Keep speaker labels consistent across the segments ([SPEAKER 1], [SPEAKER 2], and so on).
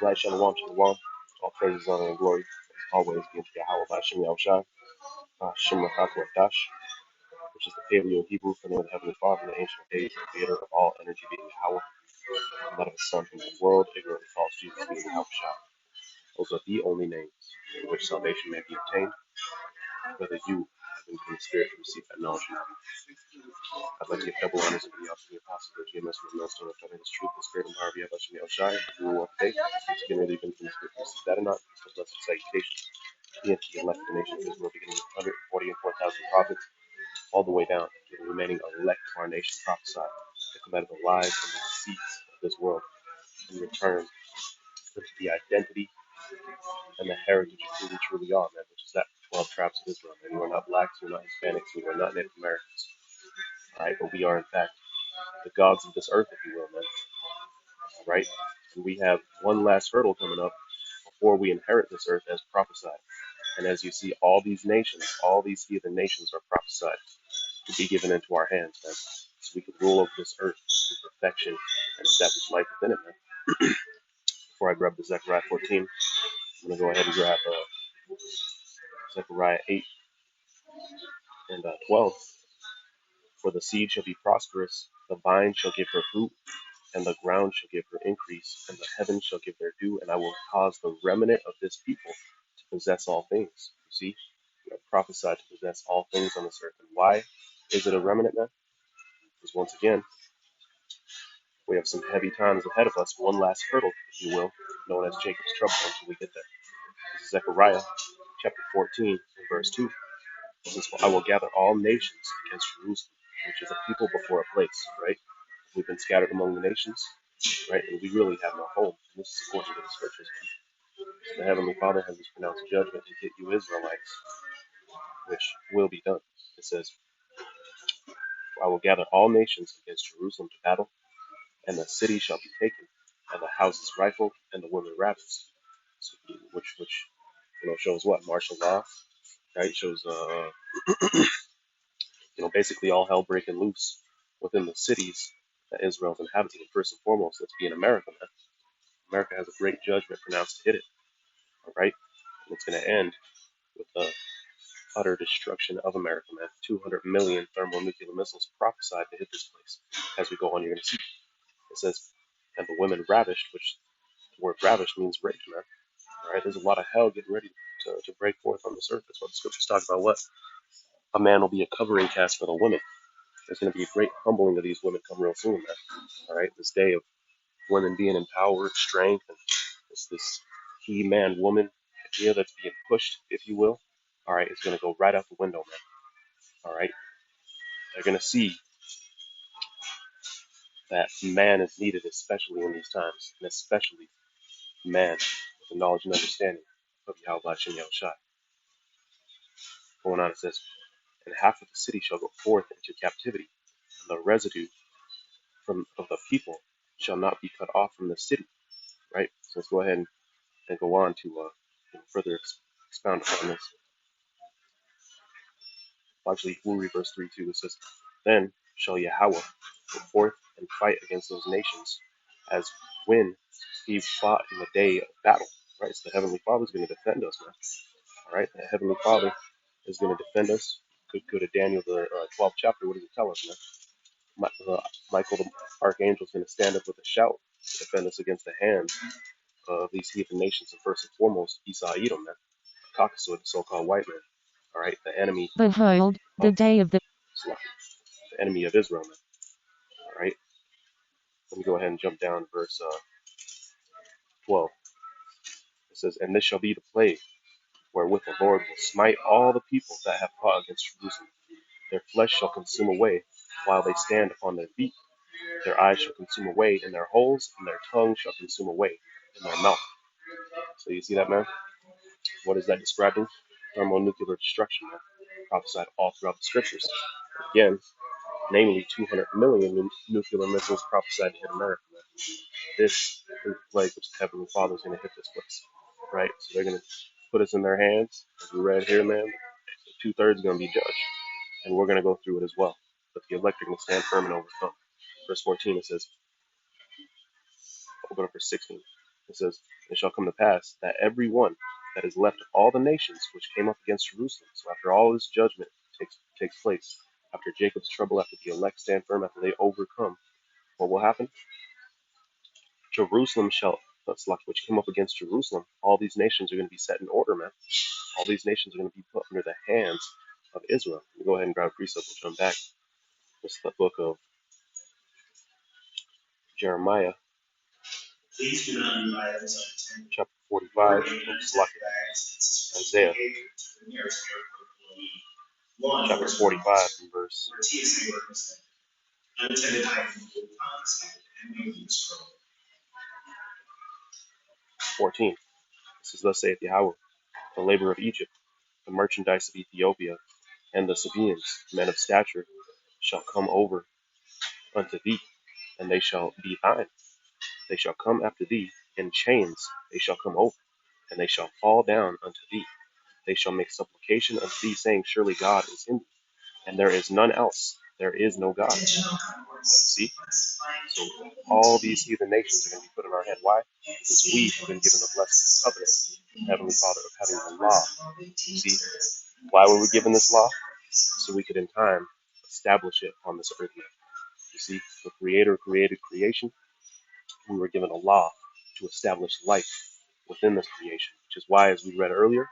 [SPEAKER 1] Right, shalom, shalom. All praises, honor, and glory always be unto Yahweh by Shem Yahushai, Shem Rachatu Dash, which is the Paleo Hebrew for the name of the Heavenly Father in the ancient days, the creator of all energy being Yahweh, and that of his Son from the world, ignorantly calls Jesus being Yahushai. Those are the only names in which salvation may be obtained, whether you have been given the Spirit to receive that knowledge or not. I'd like to give double honors to the apostles of GMS for the millstone of telling us truth, the Spirit and power of Yahweh Shem Yahushai, who will today, it's getting ready to been from the Spirit to receive that or not, it's a blessed salutation. He and he elect the nation of Israel, beginning with 140 and 4,000 prophets, all the way down to the remaining elect of our nation prophesied, to come out of the lies and the deceits of this world and return to the identity and the heritage of who we truly are, man, which is that 12 tribes of Israel. Man, we are not blacks, we are not Hispanics, we are not Native Americans, all right, but we are in fact the gods of this earth, if you will, man, all right? And we have one last hurdle coming up before we inherit this earth as prophesied. And as you see, all these nations, all these heathen nations are prophesied to be given into our hands, man. So we can rule over this earth in perfection and establish life within it, man. Before I grab the Zechariah 14, I'm going to go ahead and grab Zechariah 8 and 12. For the seed shall be prosperous, the vine shall give her fruit, and the ground shall give her increase, and the heavens shall give their dew, and I will cause the remnant of this people to possess all things. You see, we are prophesied to possess all things on this earth. And why is it a remnant now? Because once again, we have some heavy times ahead of us, one last hurdle, if you will, known as Jacob's trouble until we get there. This is Zechariah chapter 14 and verse 2. It says, "For I will gather all nations against Jerusalem," which is a people before a place, right? We've been scattered among the nations, right? And we really have no home. And this is according to the scriptures. The Heavenly Father has this pronounced judgment to hit you Israelites, which will be done. It says, "For I will gather all nations against Jerusalem to battle, and the city shall be taken, and the houses rifled, and the women ravished." So, which shows what martial law, right? Shows basically all hell breaking loose within the cities that Israel's inhabiting. And first and foremost, let's be in America, man. America has a great judgment pronounced to hit it, all right? And it's going to end with the utter destruction of America, man. 200 million thermonuclear missiles prophesied to hit this place. As we go on, you're going to see. It says, "And the women ravished," which the word ravished means raped, man. All right, there's a lot of hell getting ready to break forth on this earth. That's what the scriptures talk about. What? A man will be a covering cast for the women. There's going to be a great humbling of these women come real soon, man. All right, this day of women being empowered, strength, and this he man woman idea that's being pushed, if you will. All right, it's going to go right out the window, man. All right, they're going to see that man is needed, especially in these times, and especially man with the knowledge and understanding of Yahweh Shem Yahushai. Going on, it says, "And half of the city shall go forth into captivity, and the residue of the people shall not be cut off from the city." Right? So let's go ahead and go on to further expound upon this. Actually, we'll read verse 3 too. It says, "Then shall Yahweh go forth and fight against those nations as when he fought in the day of battle." Right? So the Heavenly Father is going to defend us, man. All right? The Heavenly Father is going to defend us. Could go to Daniel, the 12th chapter. What does it tell us, man? Michael, the archangel, is going to stand up with a shout to defend us against the hands of these heathen nations, and first and foremost, Esau, Edom, man. Caucasus, the so-called white man. All right? The enemy
[SPEAKER 2] Behold, the
[SPEAKER 1] of
[SPEAKER 2] day of the
[SPEAKER 1] Islam. The enemy of Israel, man. All right? Let me go ahead and jump down to verse 12. It says, "And this shall be the plague wherewith the Lord will smite all the people that have fought against Jerusalem. Their flesh shall consume away while they stand upon their feet. Their eyes shall consume away in their holes, and their tongue shall consume away in their mouth." So you see that, man? What is that describing? Thermonuclear destruction, man. Prophesied all throughout the scriptures. Again, namely 200 million nuclear missiles prophesied to hit America, man. This is the plague which the Heavenly Father is going to hit this place, right? So they're going to put us in their hands. As we read here, man, 2/3 is going to be judged, and we're going to go through it as well. But the elect are going to stand firm and overcome. Verse 14 it says, we'll go to verse 16. It says, "It shall come to pass that every one that is left of all the nations which came up against Jerusalem," so after all this judgment takes place, after Jacob's trouble, after the elect stand firm, after they overcome, what will happen? Jerusalem shall, that's like which came up against Jerusalem, all these nations are going to be set in order, man. All these nations are going to be put under the hands of Israel. Let me go ahead and grab a precept. We'll jump back. This is the book of Jeremiah, chapter 45. Oops, lucky. Isaiah, chapter 45, and verse 14. This is, "Thus saith Yahweh, the labor of Egypt, the merchandise of Ethiopia, and the Sabaeans, men of stature, shall come over unto thee, and they shall be thine. They shall come after thee in chains, they shall come over, and they shall fall down unto thee. They shall make supplication unto thee, saying, Surely God is in thee, and there is none else. There is no God." See? So all these heathen nations are going to be put in our head. Why? Because we have been given the blessing of covenant, Heavenly Father, of having the law. See? Why were we given this law? So we could in time establish it on this earth. You see, the Creator created creation. We were given a law to establish life within this creation, which is why, as we read earlier,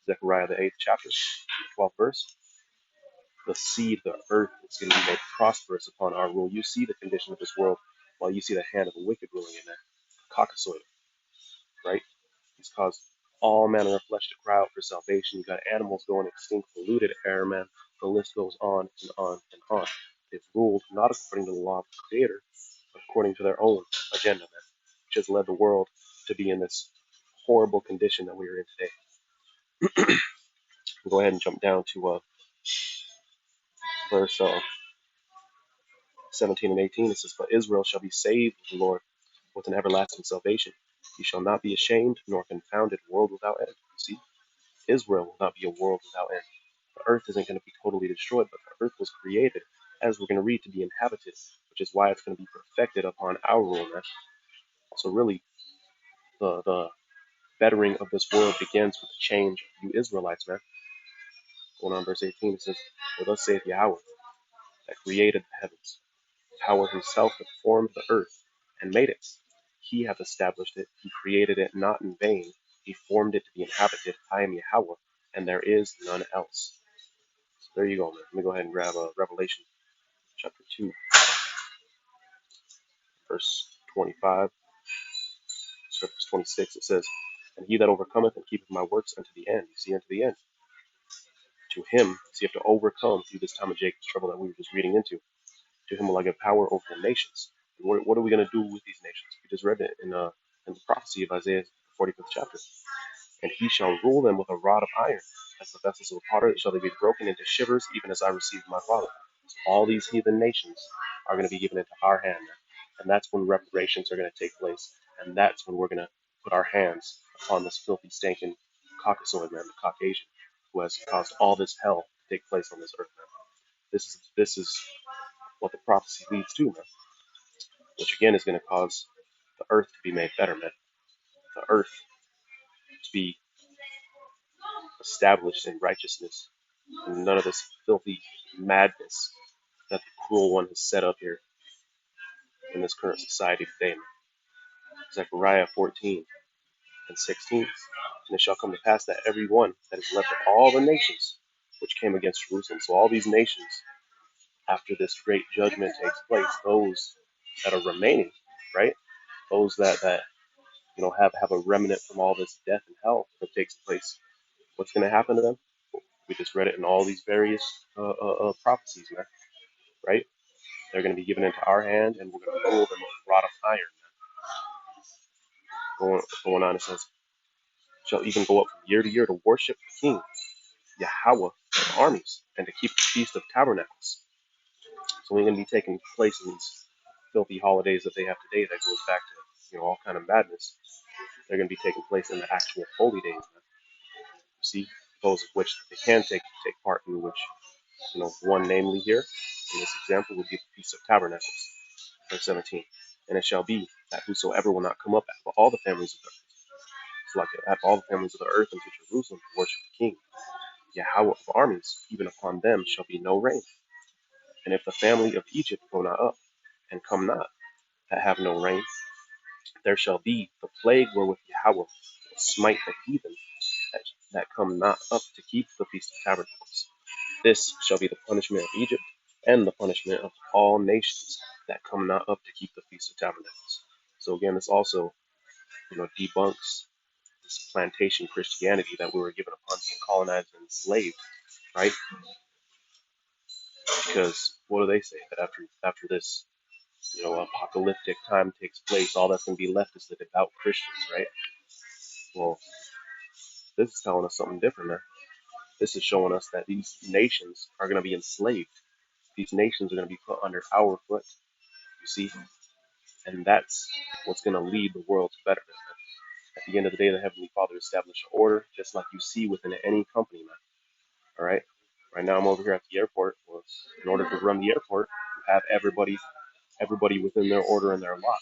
[SPEAKER 1] Zechariah the 8th chapter, 12th verse, the seed, the earth, is going to be made prosperous upon our rule. You see the condition of this world while you see the hand of the wicked ruling in that caucasoid, right? He's caused all manner of flesh to cry out for salvation. You got animals going extinct, polluted air, man. The list goes on and on and on. They've ruled not according to the law of the Creator, but according to their own agenda, man, which has led the world to be in this horrible condition that we are in today. We'll go ahead and jump down to verse 17 and 18. It says, "But Israel shall be saved of the Lord with an everlasting salvation. He shall not be ashamed nor confounded, world without end." You see, Israel will not be a world without end. The earth isn't going to be totally destroyed, but the earth was created, as we're going to read, to be inhabited, which is why it's going to be perfected upon our rule, man. So really, the bettering of this world begins with the change of you Israelites, man. Going on verse 18, it says, "For thus saith Yahweh, that created the heavens. Yahweh himself hath formed the earth and made it. He hath established it. He created it not in vain. He formed it to be inhabited. I am Yahweh, and there is none else." So there you go, man. Let me go ahead and grab Revelation chapter 2, verse 25, verse 26. It says, "And he that overcometh and keepeth my works unto the end," you see, unto the end, "to him," so you have to overcome through this time of Jacob's trouble that we were just reading into, "to him will I give power over the nations." And what are we going to do with these nations? We just read it in the prophecy of Isaiah, 45th chapter. "And he shall rule them with a rod of iron, as the vessels of the potter shall they be broken into shivers, even as I received my Father." So all these heathen nations are going to be given into our hand, and that's when reparations are going to take place, and that's when we're going to put our hands upon this filthy, stinking Caucasoid man, the Caucasian, who has caused all this hell to take place on this earth, man. This is what the prophecy leads to, man, which again is going to cause the earth to be made better, man. The earth to be established in righteousness and none of this filthy madness that the cruel one has set up here in this current society today. Zechariah 14 and 16. "And it shall come to pass that every one that is left of all the nations which came against Jerusalem," so all these nations, after this great judgment takes place, those that are remaining, right? Those that have a remnant from all this death and hell that takes place. What's going to happen to them? We just read it in all these various prophecies, man, right? They're going to be given into our hand, and we're going to rule them with a rod of iron. Going on, it says, "Shall even go up from year to year to worship the King, Yahweh of armies, and to keep the Feast of Tabernacles." So we're going to be taking place in these filthy holidays that they have today that goes back to all kind of madness. They're going to be taking place in the actual holy days, man. You see, those of which they can take part in, which one namely here in this example would be the Feast of Tabernacles, verse 17. And it shall be that whosoever will not come up out of all the families of the earth, it's like out of all the families of the earth into Jerusalem to worship the King, Yahweh of armies, even upon them shall be no rain. And if the family of Egypt go not up, and come not, that have no rain, there shall be the plague wherewith Yahweh will smite the heathen that come not up to keep the Feast of Tabernacles. This shall be the punishment of Egypt, and the punishment of all nations that come not up to keep the Feast of Tabernacles. So again, this also, debunks this plantation Christianity that we were given upon being colonized and enslaved, right? Because what do they say? That after this, apocalyptic time takes place, all that's going to be left is the devout Christians, right? Well, this is telling us something different, man. This is showing us that these nations are going to be enslaved. These nations are going to be put under our foot, you see? And that's what's going to lead the world to betterment, man. At the end of the day, the Heavenly Father established an order, just like you see within any company, man. All right? Right now, I'm over here at the airport. Well, in order to run the airport, you have everybody within their order and their lot,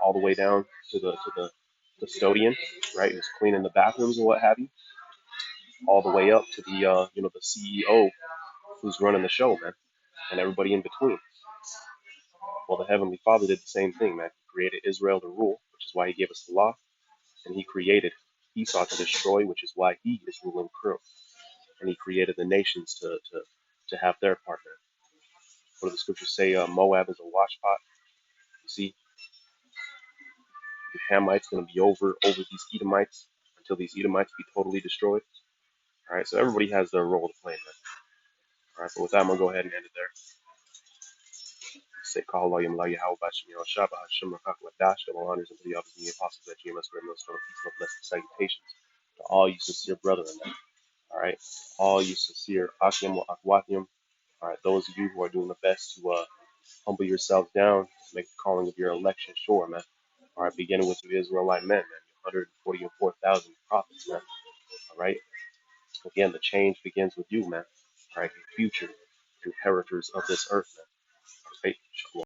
[SPEAKER 1] all the way down to the custodian, right, who's cleaning the bathrooms and what have you, all the way up to the CEO who's running the show, man, and everybody in between. Well, the Heavenly Father did the same thing, man. He created Israel to rule, which is why He gave us the law, and He created Esau to destroy, which is why He is ruling through, and He created the nations to have their part, man. What do the scriptures say? Moab is a washpot. You see, the Hamites going to be over these Edomites until these Edomites be totally destroyed. All right, so everybody has their role to play, man. All right, but with that, I'm gonna go ahead and end it there. Say call Yahweh Bashim Shaba Hashem Dash, double honors unto the office of the apostles at GMS Grand Millstone, peace and blessed salutations to all you sincere brethren. All right, all you sincere Akim or Akwathium. All right, those of you who are doing the best to humble yourselves down, make the calling of your election sure, man. All right, beginning with the Israelite men, man, 144,000 prophets, man. All right, again, the change begins with you, man. All right, your future inheritors of this earth, man. All right, shalom.